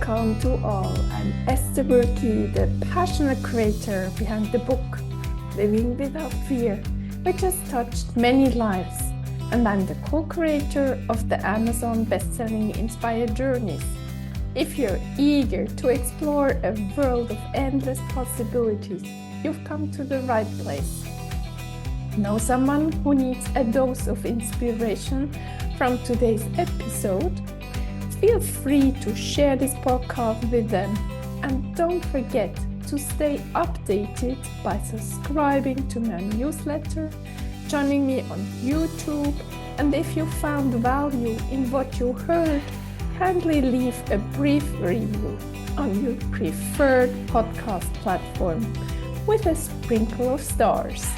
Welcome to all. I'm Esther Buerki, the passionate creator behind the book Living Without Fear, which has touched many lives. And I'm the co-creator of the Amazon best-selling Inspired Journeys. If you're eager to explore a world of endless possibilities, you've come to the right place. Know someone who needs a dose of inspiration from today's episode? Feel free to share this podcast with them, and don't forget to stay updated by subscribing to my newsletter, joining me on YouTube, and if you found value in what you heard, kindly leave a brief review on your preferred podcast platform with a sprinkle of stars.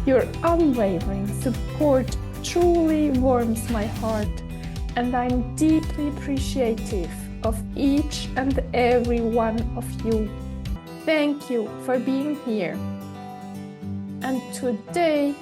Your unwavering support truly warms my heart, and I'm deeply appreciative of each and every one of you. Thank you for being here. And today,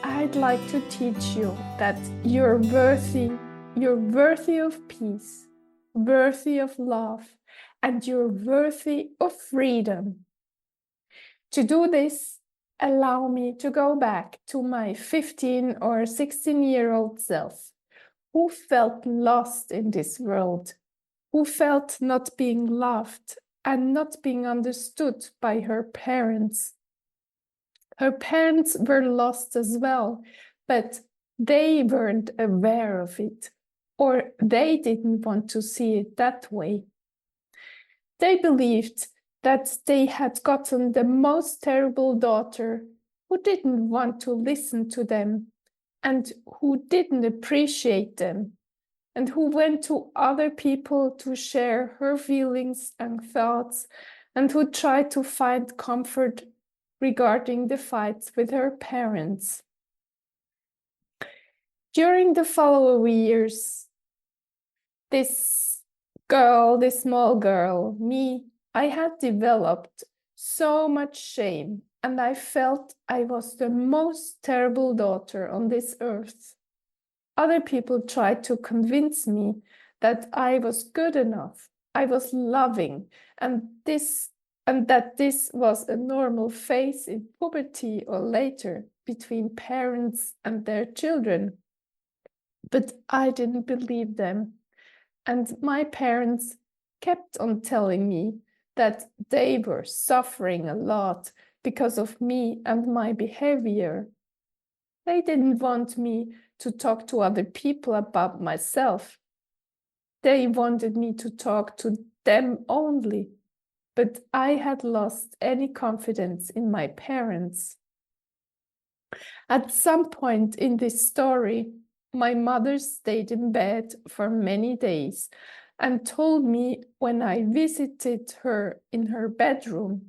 I'd like to teach you that you're worthy of peace, worthy of love, and you're worthy of freedom. To do this, allow me to go back to my 15 or 16-year-old self, who felt lost in this world, who felt not being loved and not being understood by her parents. Her parents were lost as well, but they weren't aware of it, or they didn't want to see it that way. They believed that they had gotten the most terrible daughter who didn't want to listen to them, and who didn't appreciate them, and who went to other people to share her feelings and thoughts, and who tried to find comfort regarding the fights with her parents. During the following years, this small girl, me, I had developed so much shame, and I felt I was the most terrible daughter on this earth. Other people tried to convince me that I was good enough, I was loving, and that this was a normal phase in puberty or later between parents and their children. But I didn't believe them, and my parents kept on telling me that they were suffering a lot because of me and my behavior. They didn't want me to talk to other people about myself. They wanted me to talk to them only, but I had lost any confidence in my parents. At some point in this story, my mother stayed in bed for many days and told me when I visited her in her bedroom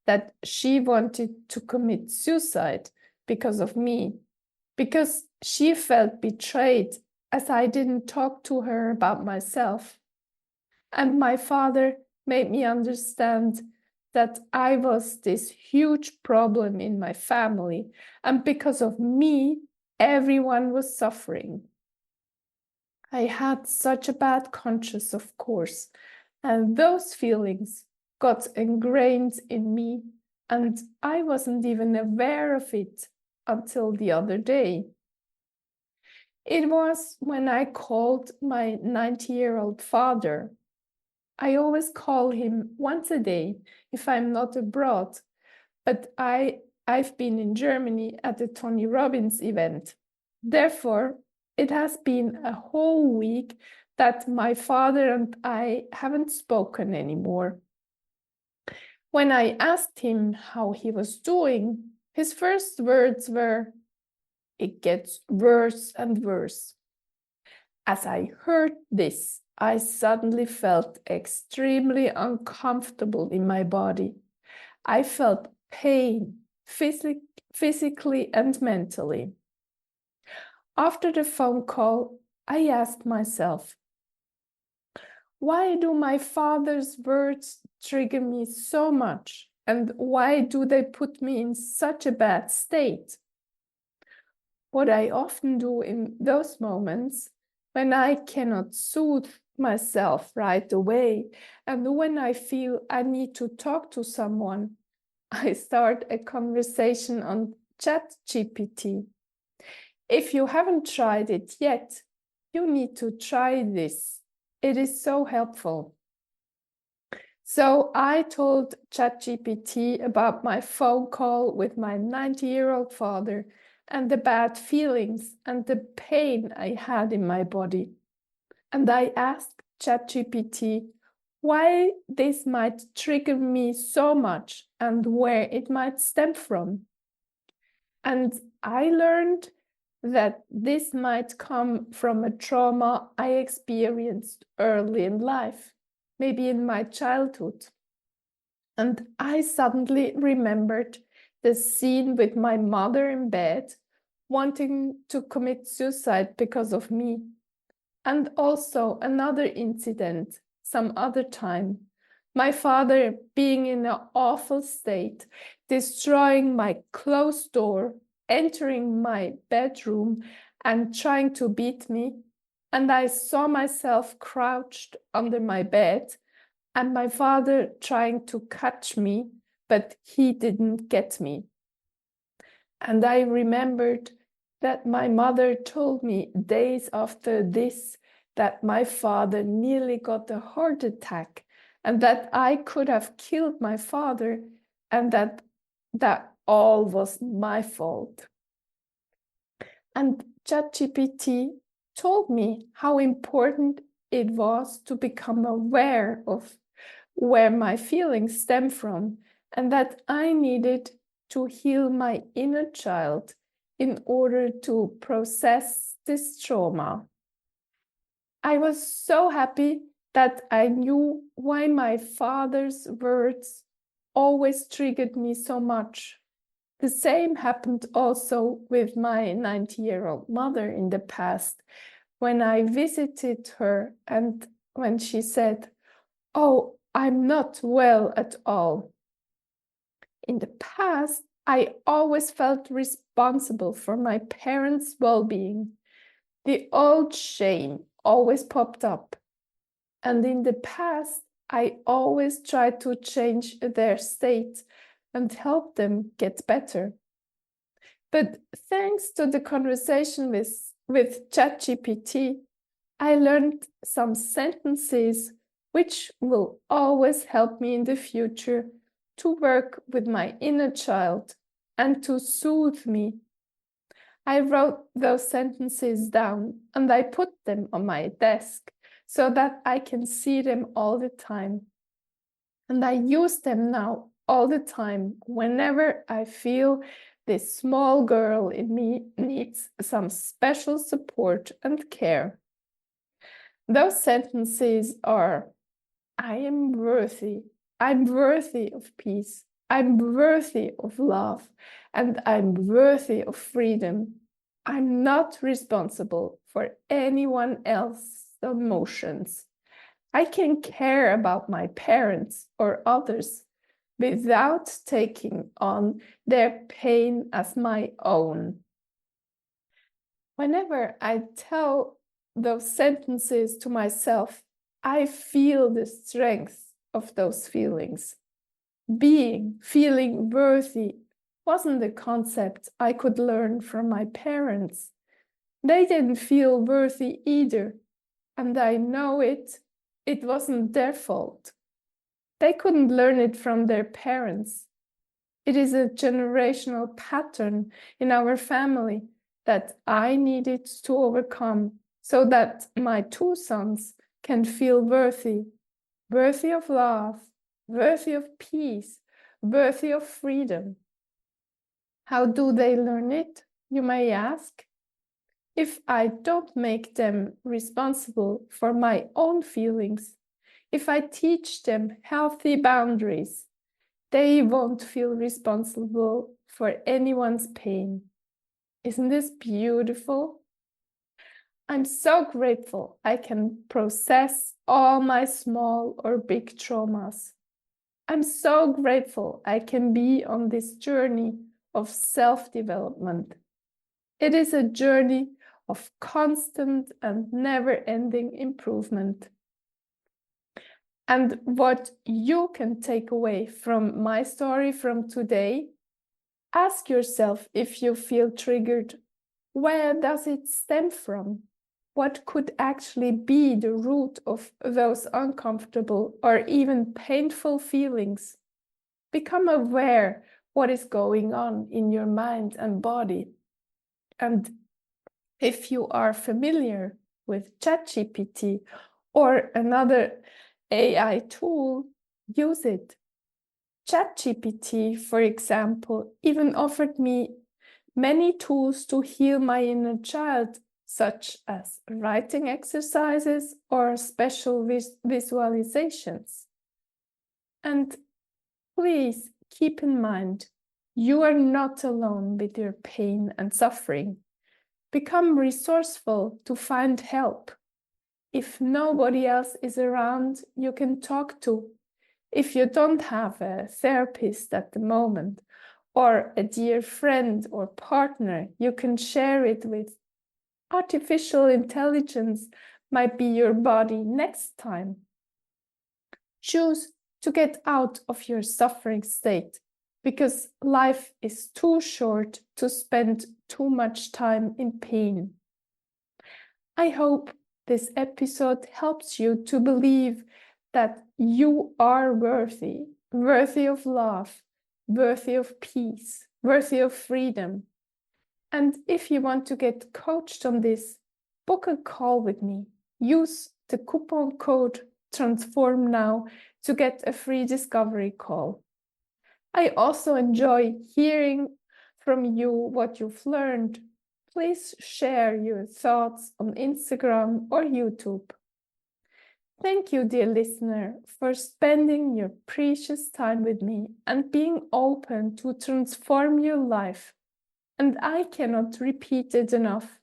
that she wanted to commit suicide because of me, because she felt betrayed as I didn't talk to her about myself. And my father made me understand that I was this huge problem in my family, and because of me, everyone was suffering. I had such a bad conscience, of course, and those feelings got ingrained in me, and I wasn't even aware of it until the other day. It was when I called my 90-year-old father. I always call him once a day if I'm not abroad, but I've been in Germany at the Tony Robbins event. Therefore, it has been a whole week that my father and I haven't spoken anymore. When I asked him how he was doing, his first words were, "It gets worse and worse." As I heard this, I suddenly felt extremely uncomfortable in my body. I felt pain, physically and mentally. After the phone call, I asked myself, why do my father's words trigger me so much, and why do they put me in such a bad state? What I often do in those moments, when I cannot soothe myself right away. And when I feel I need to talk to someone, I start a conversation on ChatGPT. If you haven't tried it yet, you need to try this. It is so helpful. So I told ChatGPT about my phone call with my 90-year-old father and the bad feelings and the pain I had in my body. And I asked ChatGPT why this might trigger me so much and where it might stem from. And I learned that this might come from a trauma I experienced early in life, maybe in my childhood. And I suddenly remembered the scene with my mother in bed, wanting to commit suicide because of me. And also another incident, some other time, my father being in an awful state, destroying my closed door, entering my bedroom and trying to beat me. And I saw myself crouched under my bed and my father trying to catch me, but he didn't get me. And I remembered that my mother told me days after this that my father nearly got a heart attack and that I could have killed my father and that all was my fault. And ChatGPT told me how important it was to become aware of where my feelings stem from and that I needed to heal my inner child in order to process this trauma. I was so happy that I knew why my father's words always triggered me so much. The same happened also with my 90-year-old mother in the past, when I visited her and when she said, "Oh, I'm not well at all." In the past, I always felt responsible for my parents' well-being. The old shame always popped up. And in the past, I always tried to change their state and help them get better. But thanks to the conversation with ChatGPT, I learned some sentences which will always help me in the future to work with my inner child and to soothe me. I wrote those sentences down and I put them on my desk so that I can see them all the time. And I use them now all the time whenever I feel this small girl in me needs some special support and care. Those sentences are: I am worthy. I'm worthy of peace. I'm worthy of love. And I'm worthy of freedom. I'm not responsible for anyone else's emotions. I can care about my parents or others without taking on their pain as my own. Whenever I tell those sentences to myself, I feel the strength of those feelings. Feeling worthy wasn't a concept I could learn from my parents. They didn't feel worthy either, and I know it wasn't their fault. They couldn't learn it from their parents. It is a generational pattern in our family that I needed to overcome so that my two sons can feel worthy of love, worthy of peace, worthy of freedom. How do they learn it, you may ask? If I don't make them responsible for my own feelings, if I teach them healthy boundaries, they won't feel responsible for anyone's pain. Isn't this beautiful? I'm so grateful I can process all my small or big traumas. I'm so grateful I can be on this journey of self-development. It is a journey of constant and never-ending improvement. And what you can take away from my story from today, ask yourself if you feel triggered. Where does it stem from? What could actually be the root of those uncomfortable or even painful feelings? Become aware what is going on in your mind and body. And if you are familiar with ChatGPT or another AI tool, use it. ChatGPT, for example, even offered me many tools to heal my inner child, such as writing exercises or special visualizations. And please keep in mind, you are not alone with your pain and suffering. Become resourceful to find help. If nobody else is around, you can talk to. If you don't have a therapist at the moment, or a dear friend or partner, you can share it with. Artificial intelligence might be your body next time. Choose to get out of your suffering state, because life is too short to spend too much time in pain. I hope this episode helps you to believe that you are worthy of love, worthy of peace, worthy of freedom. And if you want to get coached on this, book a call with me. Use the coupon code TRANSFORMNOW to get a free discovery call. I also enjoy hearing from you what you've learned. Please share your thoughts on Instagram or YouTube. Thank you, dear listener, for spending your precious time with me and being open to transform your life. And I cannot repeat it enough.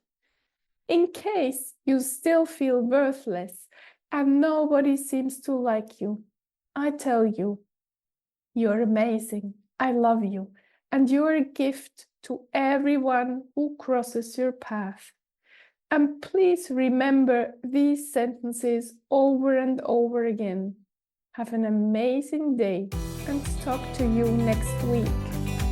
In case you still feel worthless and nobody seems to like you, I tell you, you're amazing. I love you. And you're a gift to everyone who crosses your path. And please remember these sentences over and over again. Have an amazing day and talk to you next week.